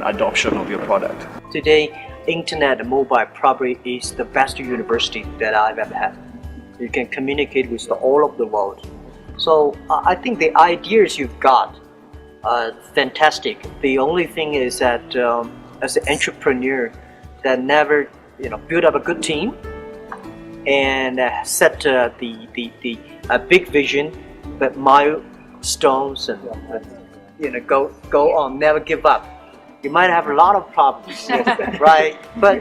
adoption of your product. Today, internet and mobile probably is the best university that I've ever had. You can communicate with all of the world. So I think the ideas you've got are fantastic. The only thing is that as an entrepreneur that never build up a good team and set the big vision, but milestones and go on, never give up. You might have a lot of problems, right? But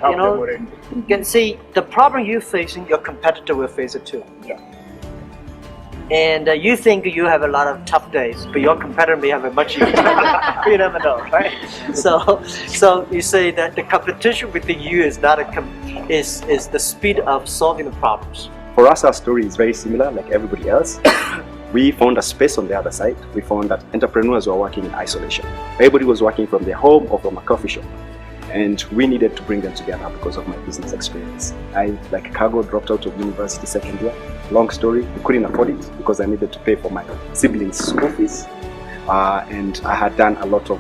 you can see the problem you're facing, your competitor will face it too. Yeah. And you think you have a lot of tough days, but your competitor may have a much easier. You never know, right? So you say that the competition within you is not is the speed of solving the problems. For us, our story is very similar, like everybody else. We found a space on the other side. We found that entrepreneurs were working in isolation. Everybody was working from their home or from a coffee shop. And we needed to bring them together because of my business experience. I, like Cargo, dropped out of university second year. Long story, we couldn't afford it because I needed to pay for my siblings' school fees. And I had done a lot of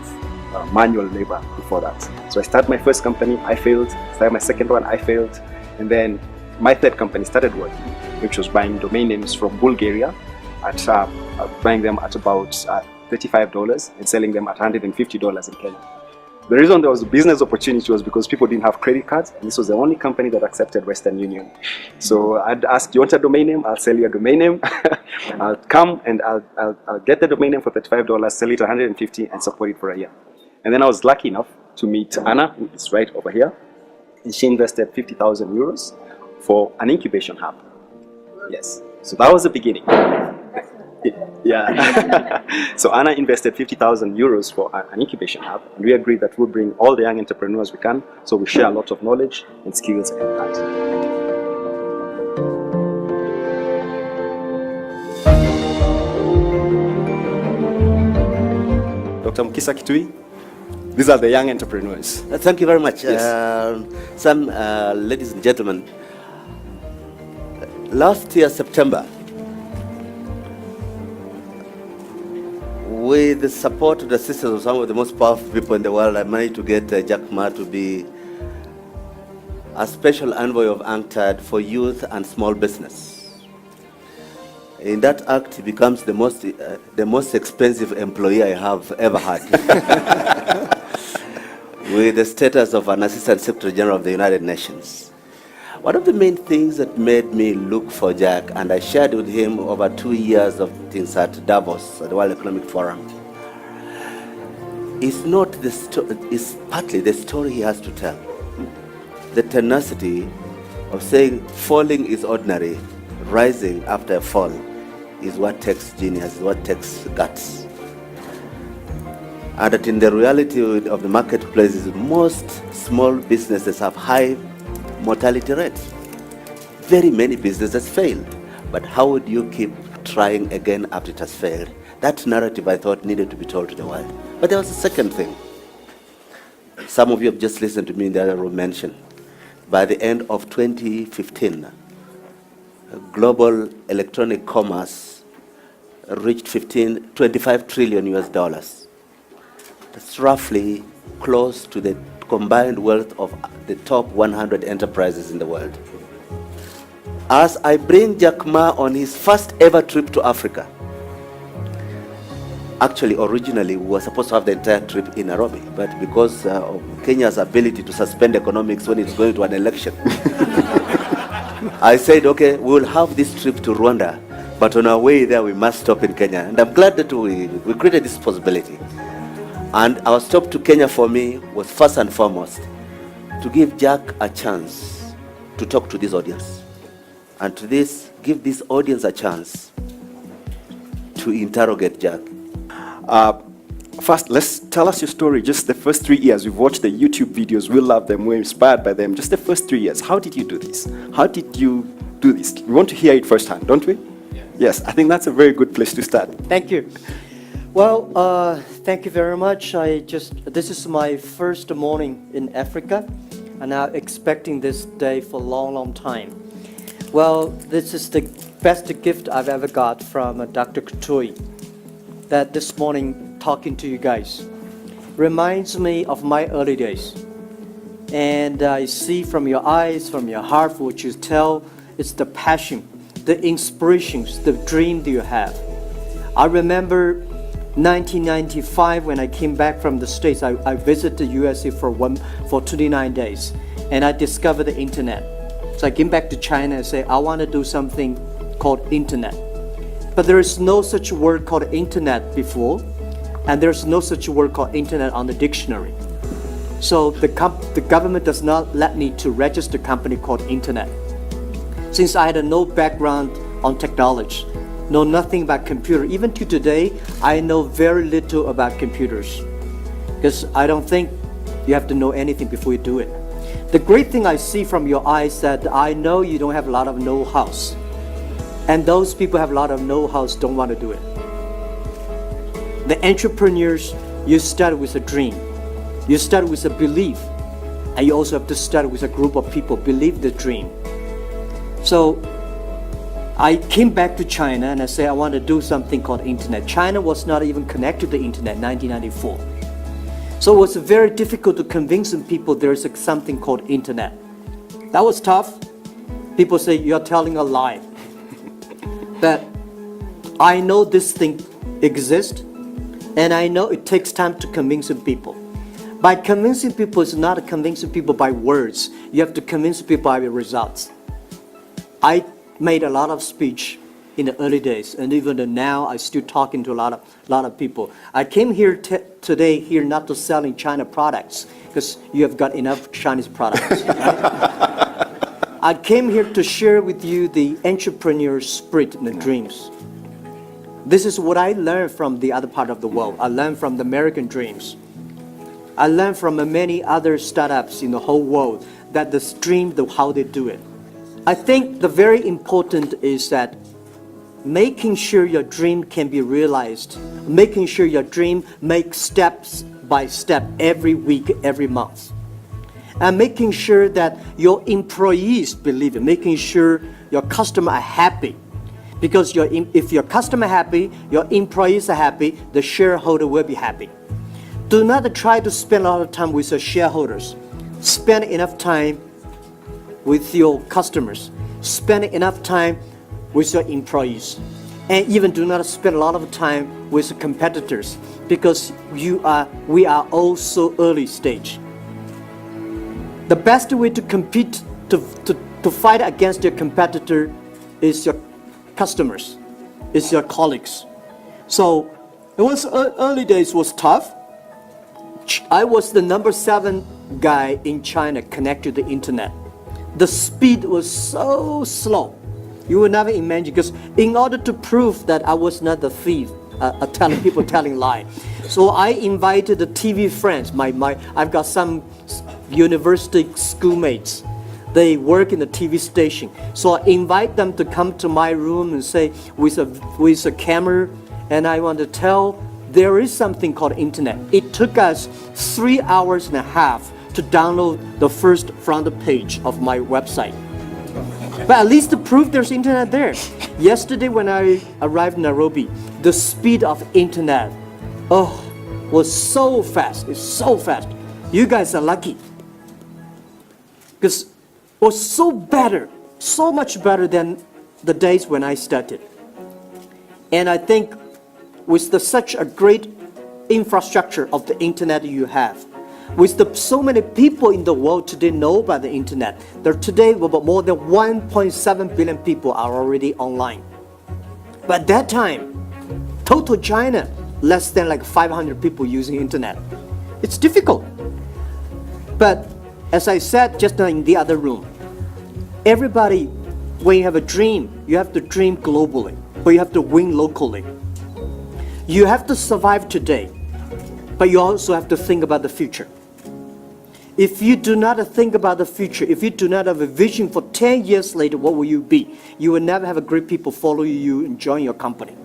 manual labor before that. So I started my first company, I failed. Started my second one, I failed. And then my third company started working, which was buying domain names from Bulgaria, buying them at about $35 and selling them at $150 in Kenya. The reason there was a business opportunity was because people didn't have credit cards, and this was the only company that accepted Western Union. So I'd ask, you want a domain name? I'll sell you a domain name. I'll come and I'll get the domain name for $35, sell it $150 and support it for a year. And then I was lucky enough to meet Anna, who is right over here. And she invested 50,000 euros for an incubation hub. Yes, so that was the beginning. Yeah. So Anna invested 50,000 euros for an incubation hub, and we agreed that we'll bring all the young entrepreneurs we can, so we share a lot of knowledge and skills and art. Dr. Mukisa Kitui, these are the young entrepreneurs. Thank you very much. Yes. Ladies and gentlemen, last year, September, with the support and assistance of some of the most powerful people in the world, I managed to get Jack Ma to be a special envoy of UNCTAD for youth and small business. In that act, he becomes the most expensive employee I have ever had, with the status of an Assistant Secretary General of the United Nations. One of the main things that made me look for Jack, and I shared with him over 2 years of things at Davos, at the World Economic Forum, is partly the story he has to tell. The tenacity of saying falling is ordinary, rising after a fall is what takes genius, is what takes guts. And that in the reality of the marketplace, most small businesses have high mortality rates. Very many businesses fail, but how would you keep trying again after it has failed? That narrative, I thought, needed to be told to the world. But there was a second thing. Some of you have just listened to me in the other room mention. By the end of 2015, global electronic commerce reached 25 trillion US dollars. That's roughly close to the combined wealth of the top 100 enterprises in the world. As I bring Jack Ma on his first ever trip to Africa, actually originally we were supposed to have the entire trip in Nairobi, but because of Kenya's ability to suspend economics when it's going to an election, I said, okay, we will have this trip to Rwanda, but on our way there we must stop in Kenya. And I'm glad that we created this possibility. And our stop to Kenya for me was first and foremost to give Jack a chance to talk to this audience, and to give this audience a chance to interrogate Jack. First, let's tell us your story. Just the first 3 years. We've watched the YouTube videos. We love them. We're inspired by them. Just the first 3 years. How did you do this? How did you do this? We want to hear it firsthand, don't we? Yes. I think that's a very good place to start. Thank you. Well, thank you very much. This is my first morning in Africa, and I'm expecting this day for a long, long time. Well, this is the best gift I've ever got from Dr. Kitui, that this morning talking to you guys. reminds me of my early days. And I see from your eyes, from your heart, what you tell, it's the passion, the inspirations, the dream that you have. I remember 1995 when I came back from the States. I visited the USA for 29 days, and I discovered the internet. So I came back to China and said, I want to do something called internet. But there is no such word called internet before, and there's no such word called internet on the dictionary. So the government does not let me to register a company called internet. Since I had no background on technology, know nothing about computer, even to today, I know very little about computers. Because I don't think you have to know anything before you do it. The great thing I see from your eyes that I know you don't have a lot of know-hows. And those people have a lot of know-hows don't want to do it. The entrepreneurs, you start with a dream. You start with a belief. And you also have to start with a group of people believe the dream. So I came back to China and I said I want to do something called internet. China was not even connected to the internet in 1994. So it was very difficult to convince people there is something called internet. That was tough. People say you're telling a lie. But I know this thing exists, and I know it takes time to convince people. By convincing people, it's not convincing people by words. You have to convince people by results. I made a lot of speech in the early days, and even now I still talking to a lot of people. I came here today here not to selling China products, because you have got enough Chinese products. Right? I came here to share with you the entrepreneur spirit and the dreams. This is what I learned from the other part of the world. I learned from the American dreams. I learned from many other startups in the whole world that the dream, how they do it. I think the very important is that making sure your dream can be realized, making sure your dream makes steps by step every week, every month. And making sure that your employees believe it, making sure your customers are happy. Because if your customer happy, your employees are happy, the shareholder will be happy. Do not try to spend a lot of time with your shareholders. Spend enough time with your customers. Spend enough time with your employees. And even do not spend a lot of time with competitors, because we are all so early stage. The best way to compete, to fight against your competitor is your customers, is your colleagues. So it was early days was tough. I was the number 7 guy in China connected to the internet. The speed was so slow. You would never imagine, because in order to prove that I was not the thief, telling people telling lie. So I invited the TV friends. I've got some university schoolmates. They work in the TV station. So I invite them to come to my room and say, with a camera, and I want to tell there is something called internet. It took us 3 hours and a half to download the first front page of my website. But at least to prove there's internet there. Yesterday when I arrived in Nairobi, the speed of internet, was so fast. It's so fast. You guys are lucky. Because it was so much better than the days when I started. And I think with such a great infrastructure of the internet you have, with so many people in the world today know about the internet, there today about more than 1.7 billion people are already online. But at that time, total China, less than like 500 people using internet. It's difficult. But as I said just now in the other room, everybody, when you have a dream, you have to dream globally, but you have to win locally. You have to survive today, but you also have to think about the future. If you do not think about the future, if you do not have a vision for 10 years later, what will you be? You will never have a great people follow you and join your company.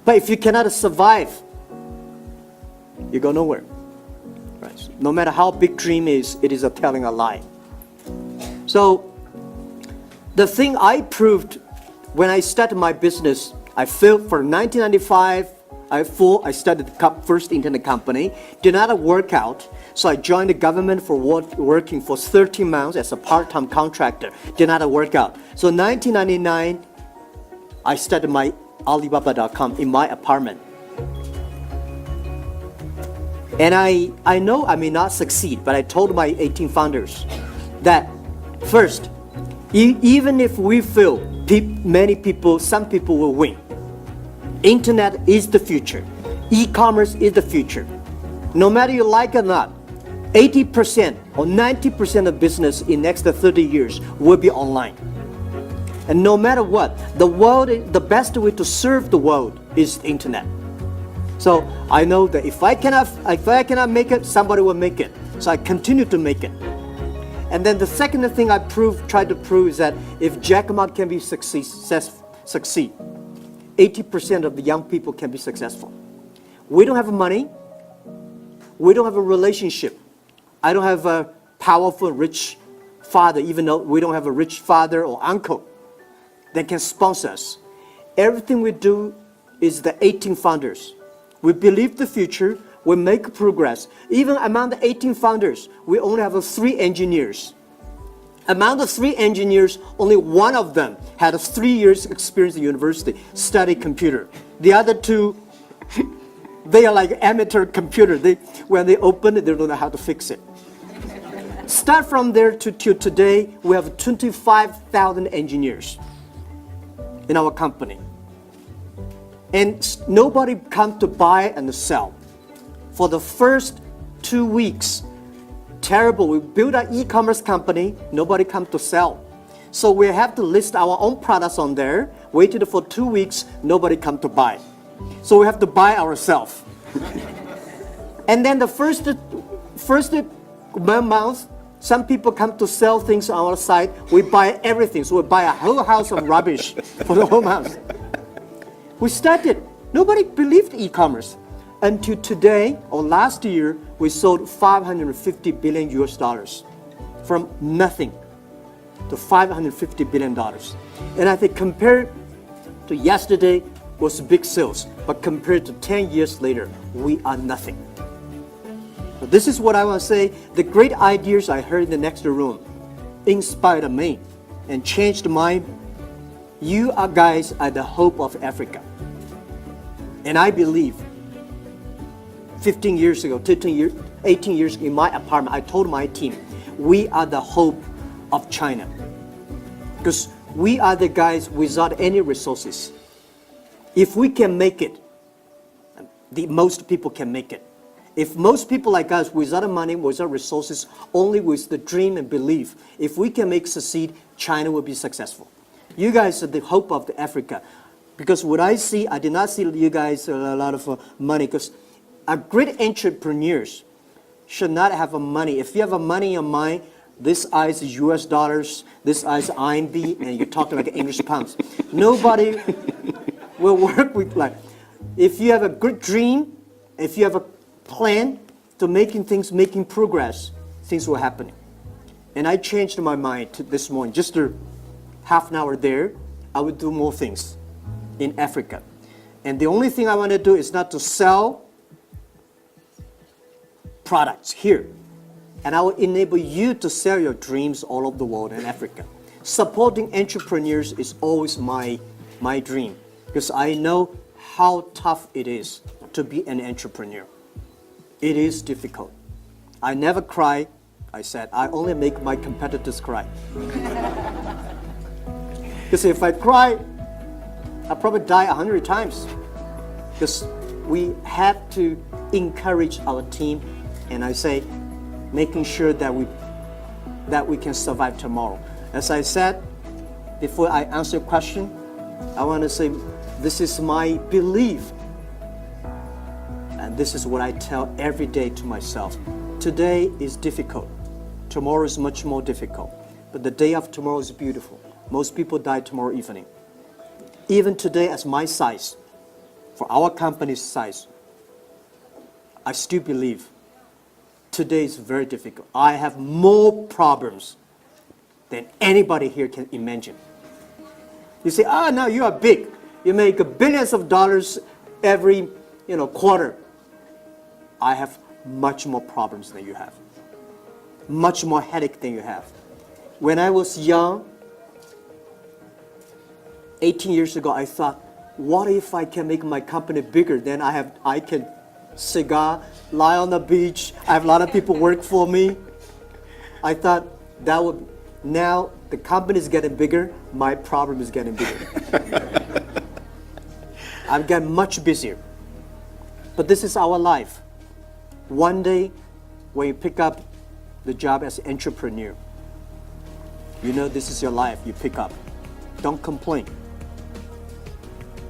But if you cannot survive, you go nowhere. Right? No matter how big dream is, it is a telling a lie. So the thing I proved when I started my business, I failed for 1995. I started the first internet company. Did not work out, so I joined the government for working for 13 months as a part-time contractor. Did not work out. So 1999, I started my Alibaba.com in my apartment. And I know I may not succeed, but I told my 18 founders that first, even if we fail, some people will win. Internet is the future. E-commerce is the future. No matter you like it or not, 80% or 90% of business in next 30 years will be online. And no matter what, the best way to serve the world is the internet. So I know that if I cannot make it, somebody will make it. So I continue to make it. And then the second thing I tried to prove is that if Jack Ma can succeed, 80% of the young people can be successful. We don't have money. We don't have a relationship. I don't have a powerful, rich father, even though we don't have a rich father or uncle that can sponsor us. Everything we do is the 18 founders. We believe the future, we make progress. Even among the 18 founders, we only have 3 engineers. Among the 3 engineers, only one of them had 3 years experience at university, study computer. The other 2, they are like amateur computer. When they open it, they don't know how to fix it. Start from there to today, we have 25,000 engineers in our company. And nobody comes to buy and sell. For the first 2 weeks, terrible. We built an e-commerce company, nobody comes to sell. So we have to list our own products on there, waited for 2 weeks, nobody comes to buy. So we have to buy ourselves. And then the first month, some people come to sell things on our site, we buy everything. So we buy a whole house of rubbish for the whole month. We started, nobody believed e-commerce. Until today, or last year, we sold $550 billion US dollars. From nothing to $550 billion. And I think compared to yesterday was big sales, but compared to 10 years later, we are nothing. So this is what I want to say. The great ideas I heard in the next room inspired me and changed my. You guys are the hope of Africa. And I believe 15 years ago, 18 years in my apartment, I told my team, we are the hope of China. Because we are the guys without any resources. If we can make it, most people can make it. If most people like us, without money, without resources, only with the dream and belief, if we can succeed, China will be successful. You guys are the hope of Africa. Because what I see, I did not see you guys a lot of money. Because great entrepreneurs should not have money. If you have money in your mind, this is US dollars, this is RMB, and you're talking like English pounds. Nobody will work with like. If you have a good dream, if you have a plan to making progress, things will happen. And I changed my mind this morning. Just a half an hour there, I would do more things in Africa. And the only thing I want to do is not to sell products here. And I will enable you to sell your dreams all over the world in Africa. Supporting entrepreneurs is always my dream, because I know how tough it is to be an entrepreneur. It is difficult. I never cry. I said, I only make my competitors cry. Because if I cry, I'll probably die 100 times. Because we have to encourage our team, and I say, making sure that we can survive tomorrow. As I said, before I answer your question, I want to say this is my belief. And this is what I tell every day to myself. Today is difficult. Tomorrow is much more difficult. But the day of tomorrow is beautiful. Most people die tomorrow evening. Even today, as my size, for our company's size, I still believe today is very difficult. I have more problems than anybody here can imagine. You say, now you are big. You make billions of dollars every quarter, I have much more problems than you have. Much more headache than you have. When I was young, 18 years ago, I thought, what if I can make my company bigger? Then I can cigar, lie on the beach. I have a lot of people work for me. I thought that would, now the company is getting bigger, my problem is getting bigger. I'm getting much busier. But this is our life. One day, when you pick up the job as an entrepreneur, this is your life you pick up. Don't complain.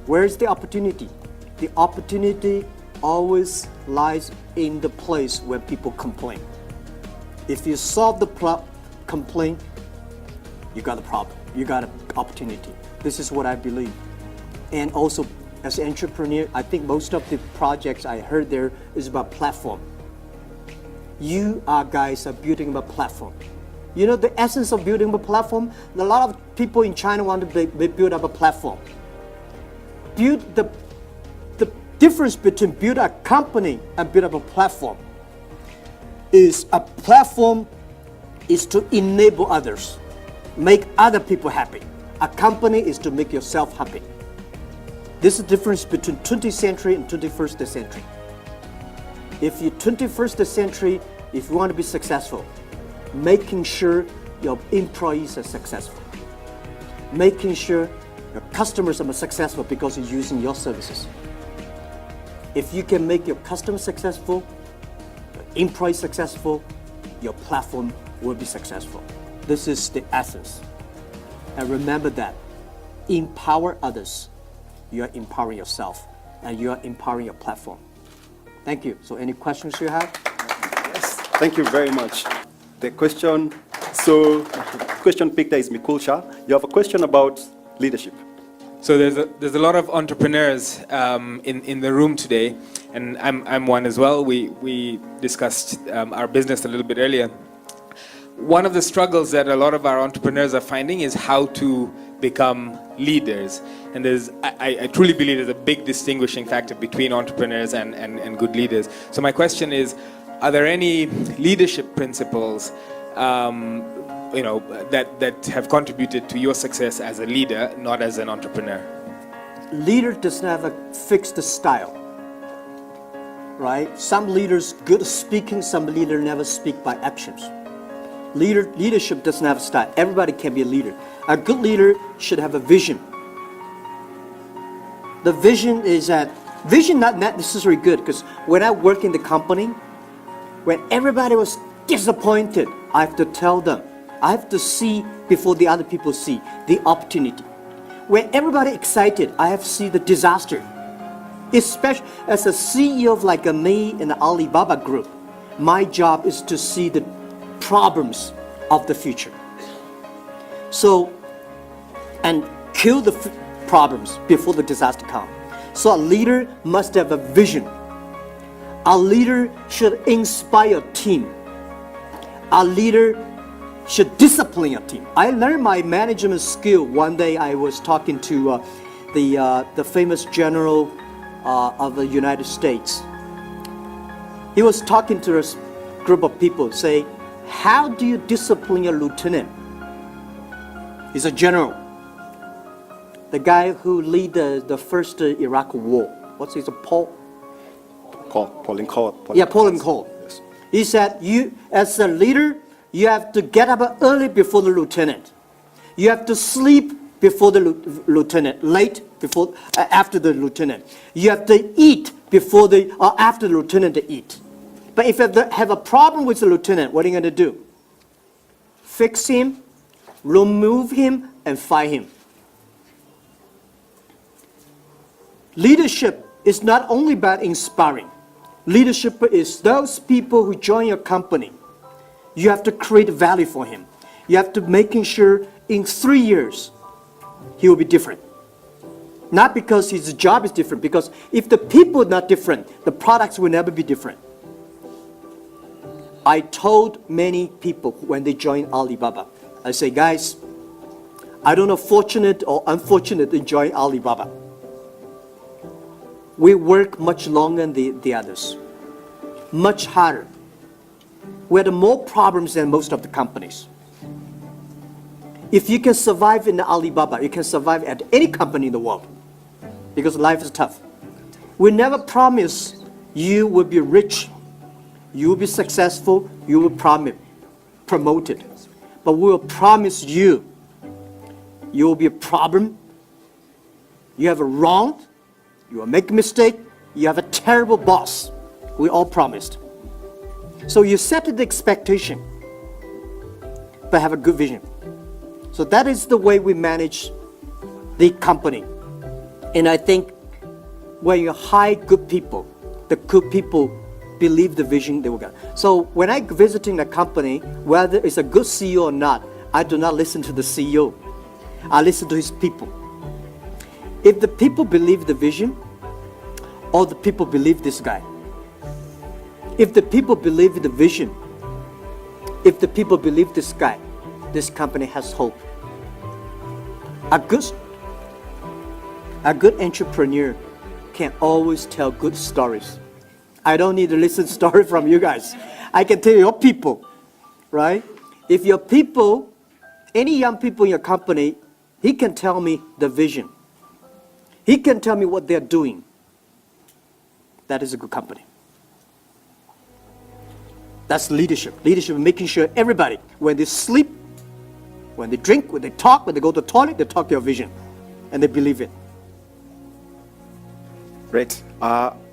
Where is the opportunity? The opportunity always lies in the place where people complain. If you solve the complaint, you got a problem. You got an opportunity. This is what I believe. And also, as an entrepreneur, I think most of the projects I heard there is about platform. You guys are building a platform. The essence of building a platform, a lot of people in China want to build up a platform. The difference between build a company and build up a platform is a platform is to enable others, make other people happy. A company is to make yourself happy. This is the difference between 20th century and 21st century. If you're 21st century, if you want to be successful, making sure your employees are successful, making sure your customers are successful because you're using your services. If you can make your customers successful, your employees successful, your platform will be successful. This is the essence. And remember that. Empower others. You are empowering yourself, and you are empowering your platform. Thank you. So any questions you have? Yes, thank you very much. The question picker is Mikul Shah. You have a question about leadership. So there's a lot of entrepreneurs in the room today, and I'm one as well. We discussed our business a little bit earlier. One of the struggles that a lot of our entrepreneurs are finding is how to become leaders. And I truly believe there's a big distinguishing factor between entrepreneurs and good leaders. So my question is, are there any leadership principles that have contributed to your success as a leader, not as an entrepreneur? Leader doesn't have a fixed style, right? Some leaders good at speaking, some leaders never speak by actions. Leadership doesn't have a style. Everybody can be a leader. A good leader should have a vision. The vision is not necessarily good, because when I work in the company, when everybody was disappointed, I have to tell them. I have to see before the other people see the opportunity. When everybody excited, I have to see the disaster. Especially as a CEO of like me in the Alibaba group, my job is to see the problems of the future. So, and kill the problems before the disaster comes. So a leader must have a vision. A leader should inspire a team. A leader should discipline a team. I learned my management skill one day. I was talking to the famous general of the United States. He was talking to a group of people, say, how do you discipline your lieutenant? He's a general. The guy who lead the first Iraq war. What's his name? Pauline Cole. Pauline Cole. Yes. He said, you as a leader, you have to get up early before the lieutenant. You have to sleep before the lieutenant, late before after the lieutenant. You have to eat before after the lieutenant to eat. But if you have a problem with the lieutenant, what are you going to do? Fix him, remove him, and fire him. Leadership is not only about inspiring. Leadership is those people who join your company. You have to create value for him. You have to making sure in 3 years he will be different. Not because his job is different, because if the people are not different, the products will never be different. I told many people when they joined Alibaba, I say, guys, I don't know fortunate or unfortunate in joining Alibaba. we work much longer than the others, much harder. We have more problems than most of the companies. If you can survive in the Alibaba, you can survive at any company in the world because life is tough. We never promise you will be rich, you will be successful, you will promoted. But we will promise you will be a problem, you have a wrong, you will make a mistake, you have a terrible boss. We all promised. So you set the expectation, but have a good vision. So that is the way we manage the company. And I think when you hire good people, the good people believe the vision they will get. So when I visiting a company, whether it's a good CEO or not, I do not listen to the CEO. I listen to his people. If the people believe the vision, or the people believe this guy. If the people believe the vision, if the people believe this guy, this company has hope. A good entrepreneur can always tell good stories. I don't need to listen to stories from you guys. I can tell your people, right? If your people, any young people in your company, he can tell me the vision. He can tell me what they're doing. That is a good company. That's leadership. Leadership is making sure everybody, when they sleep, when they drink, when they talk, when they go to the toilet, they talk your vision. And they believe it. Great.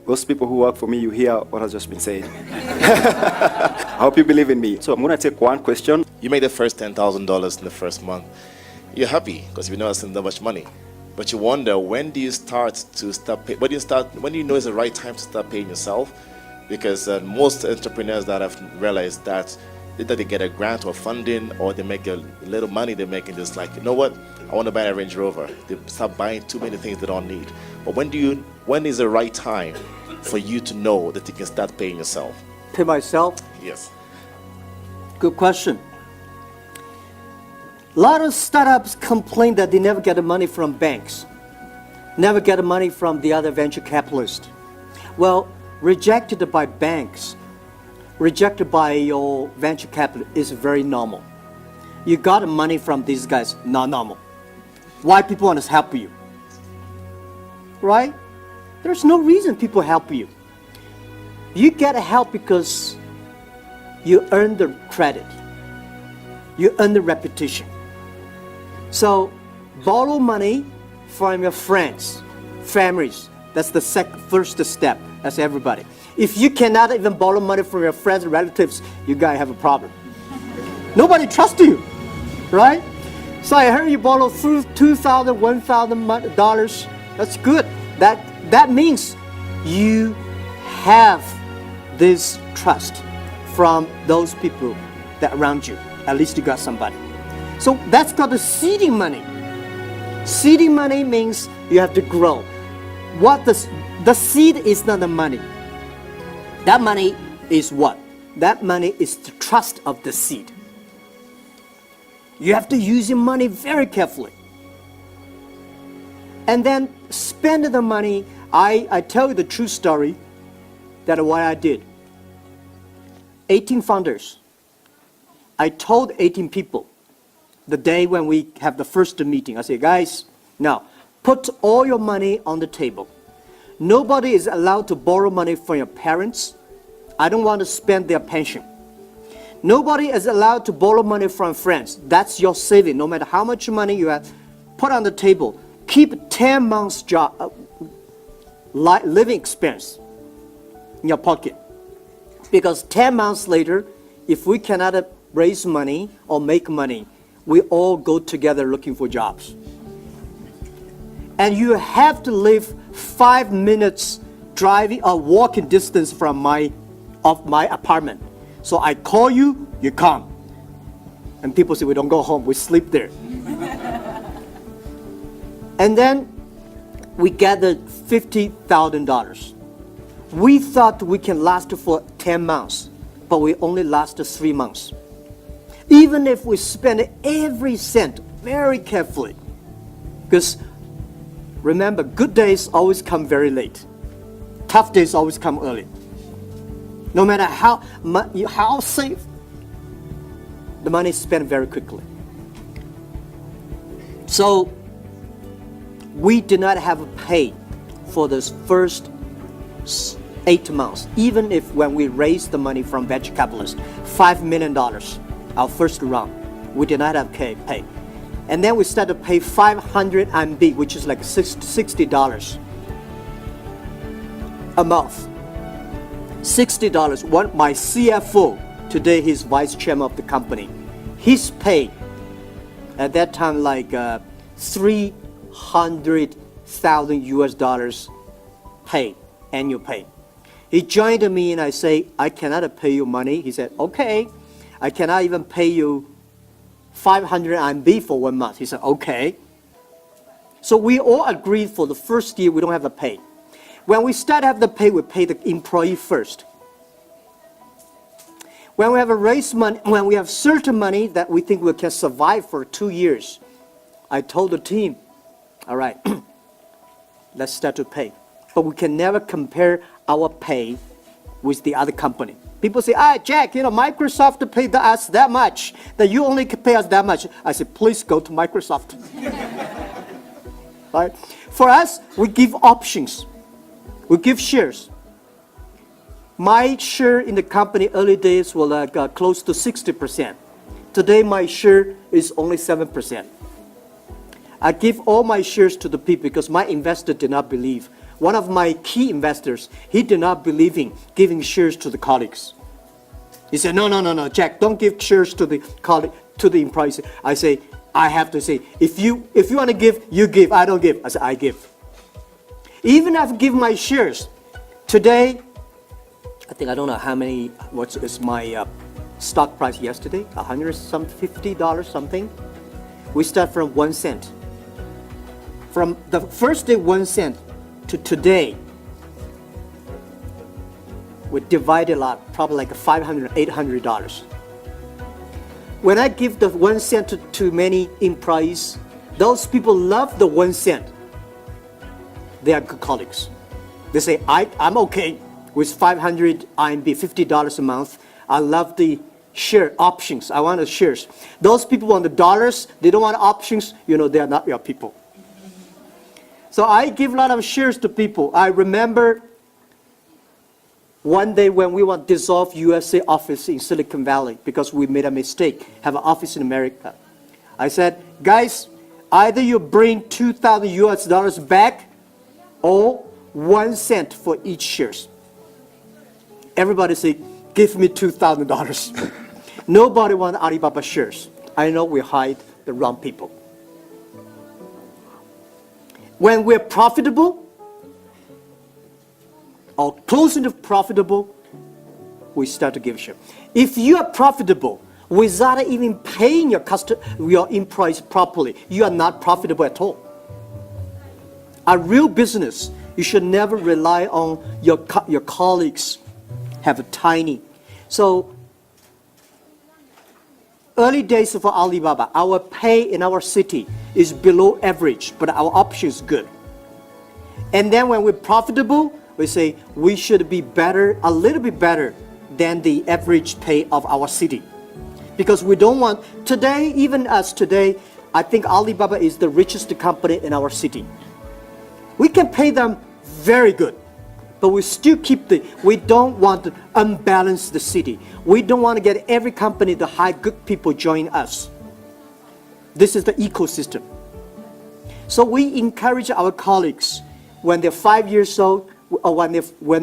Those people who work for me, you hear what has just been said. I hope you believe in me. So I'm going to take one question. You made the first $10,000 in the first month. You're happy because you know it's not that much money. But you wonder, when do you start paying? When do you know it's the right time to start paying yourself? Because most entrepreneurs that have realized that either they get a grant or funding, or they make a little money, they're making just like, you know what, I want to buy a Range Rover. They start buying too many things they don't need. But when is the right time for you to know that you can start paying yourself? Pay myself? Yes. Good question. A lot of startups complain that they never get the money from banks, never get the money from the other venture capitalists. Well, rejected by banks, rejected by your venture capital is very normal. You got the money from these guys, not normal. Why people want to help you? Right? There's no reason people help you. You get help because you earn the credit. You earn the reputation. So borrow money from your friends, families. That's the first step. That's everybody. If you cannot even borrow money from your friends and relatives, you guys have a problem. Nobody trusts you, right? So I heard you borrow $2,000, $1,000. That's good. That means you have this trust from those people that around you. At least you got somebody. So that's called the seeding money. Seeding money means you have to grow. The seed is not the money. That money is what? That money is the trust of the seed. You have to use your money very carefully. And then spend the money. I tell you the true story that what I did. 18 founders. I told 18 people the day when we have the first meeting. I say, guys, now put all your money on the table. Nobody is allowed to borrow money from your parents. I don't want to spend their pension. Nobody is allowed to borrow money from friends. That's your saving. No matter how much money you have, put on the table. Keep 10 months job, living expense in your pocket. Because 10 months later, if we cannot raise money or make money, we all go together looking for jobs. And you have to live 5 minutes driving or walking distance from my apartment. So I call you, you come. And people say, we don't go home, we sleep there. And then we gathered $50,000. We thought we can last for 10 months, but we only lasted 3 months. Even if we spend every cent very carefully. Because remember, good days always come very late. tough days always come early. No matter how safe, the money is spent very quickly. So we did not have a pay for the first 8 months, even if when we raised the money from venture capitalists, $5 million, our first round, we did not have pay. And then we started to pay 500 RMB, which is like $60 a month. $60. My CFO, today he's vice chairman of the company, his pay at that time like $300,000 US pay, annual pay. He joined me and I say, I cannot pay you money. He said, okay, I cannot even pay you 500 RMB for 1 month. He said, okay. So we all agreed for the first year we don't have a pay. When we start to have the pay, we pay the employee first. When we have a raise money, when we have certain money that we think we can survive for 2 years, I told the team, all right, let's start to pay. But we can never compare our pay with the other company. People say, Jack, Microsoft paid us that much, that you only can pay us that much. I said, please go to Microsoft. Right? For us, we give options. We give shares. My share in the company early days was close to 60%. Today, my share is only 7%. I give all my shares to the people because my investor did not believe. One of my key investors, he did not believe in giving shares to the colleagues. He said, no, Jack, don't give shares to the colleague, to the employees. I say, I have to say, if you want to give, you give. I don't give. I say, I give. Even if I give my shares, today, I think I don't know how many, what is my stock price yesterday? $150 something. We start from 1 cent. From the first day 1 cent to today, we divided a lot, probably like $500, $800. When I give the 1 cent to many employees, those people love the 1 cent. They are good colleagues. They say, I'm okay with 500 RMB, $50 a month. I love the share options. I want the shares. Those people want the dollars. They don't want options. They are not your people. So I give a lot of shares to people. I remember one day when we want to dissolve USA office in Silicon Valley because we made a mistake, have an office in America. I said, guys, either you bring 2,000 US dollars back or 1 cent for each shares. Everybody say, give me $2,000. Nobody wants Alibaba shares. I know we hide the wrong people. When we're profitable, or close to profitable, we start to give share. If you are profitable without even paying your employees properly, you are not profitable at all. A real business, you should never rely on your colleagues have a tiny. So early days for Alibaba, our pay in our city is below average, but our option is good. And then when we're profitable, we say we should be better, a little bit better than the average pay of our city. Because we don't want, today, even us today, I think Alibaba is the richest company in our city. We can pay them very good, but we still we don't want to unbalance the city. We don't want to get every company, the high good people join us. This is the ecosystem. So we encourage our colleagues when they're 5 years old, or when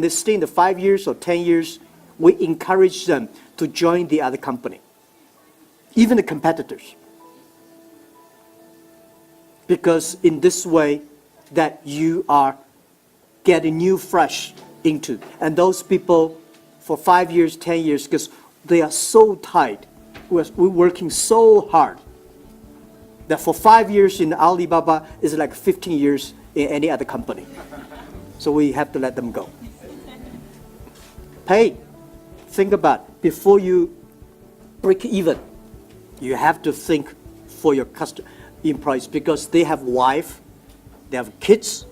they stay in the 5 years or 10 years, we encourage them to join the other company, even the competitors. Because in this way, that you are getting new fresh into. And those people for 5 years, 10 years, because they are so tight, we're working so hard, that for 5 years in Alibaba is like 15 years in any other company. So we have to let them go. Pay. Think about, before you break even, you have to think for your employees, because they have wife, they have kids,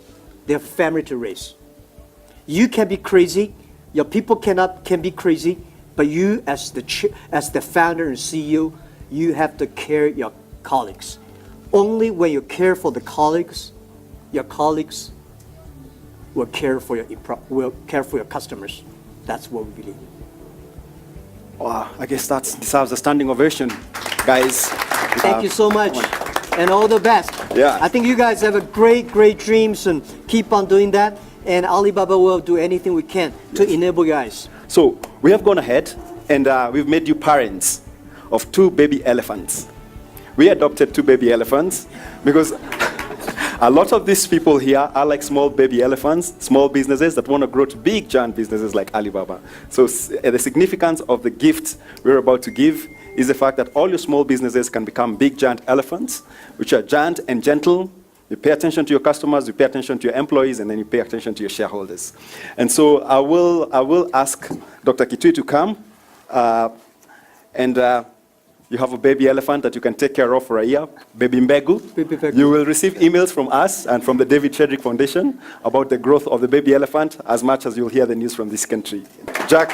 they have family to raise. You can be crazy. Your people can be crazy, but you as the founder and CEO, you have to care your colleagues. Only when you care for the colleagues, your colleagues will care for your customers. That's what we believe. Wow, I guess that deserves a standing ovation, guys. Thank you so much, and all the best. Yeah. I think you guys have a great dreams, and keep on doing that. And Alibaba will do anything we can to enable you guys. So we have gone ahead and we've made you parents of 2 baby elephants. We adopted 2 baby elephants because a lot of these people here are like small baby elephants, small businesses that want to grow to big giant businesses like Alibaba. So the significance of the gift we're about to give is the fact that all your small businesses can become big giant elephants, which are giant and gentle. You pay attention to your customers, you pay attention to your employees, and then you pay attention to your shareholders. And so I will ask Dr. Kitui to come, and you have a baby elephant that you can take care of for a year, Baby Mbegu. Baby Mbegu. You will receive emails from us and from the David Chedrick Foundation about the growth of the baby elephant as much as you'll hear the news from this country. Jack,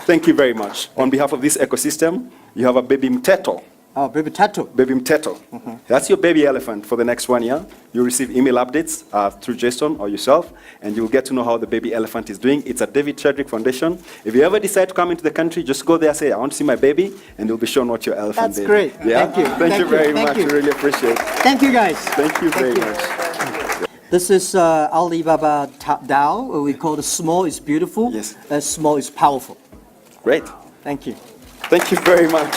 thank you very much. On behalf of this ecosystem, you have a Baby Mteto. Oh, Baby Tattoo. Baby Mteto. That's your baby elephant for the next 1 year. You'll receive email updates through Jason or yourself, and you'll get to know how the baby elephant is doing. It's at David Chedrick Foundation. If you ever decide to come into the country, just go there, say, I want to see my baby, and you'll be shown what your elephant That's did. great. Yeah? Thank you. Thank you very Thank much. you. We really appreciate it. Thank you, guys. Thank you very much. This is Alibaba DAO. We call it small is beautiful. Yes. Small is powerful. Great. Thank you. Thank you very much.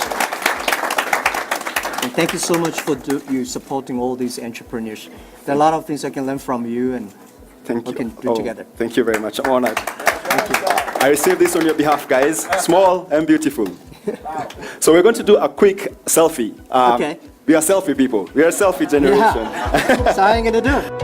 And thank you so much for you supporting all these entrepreneurs. There are a lot of things I can learn from you, and Thank we you. can do together. Thank you very much. I'm honored. Thank you. I received this on your behalf, guys. Small and beautiful. So we're going to do a quick selfie. Okay. We are selfie people. We are a selfie generation. Yeah. That's how I'm gonna do.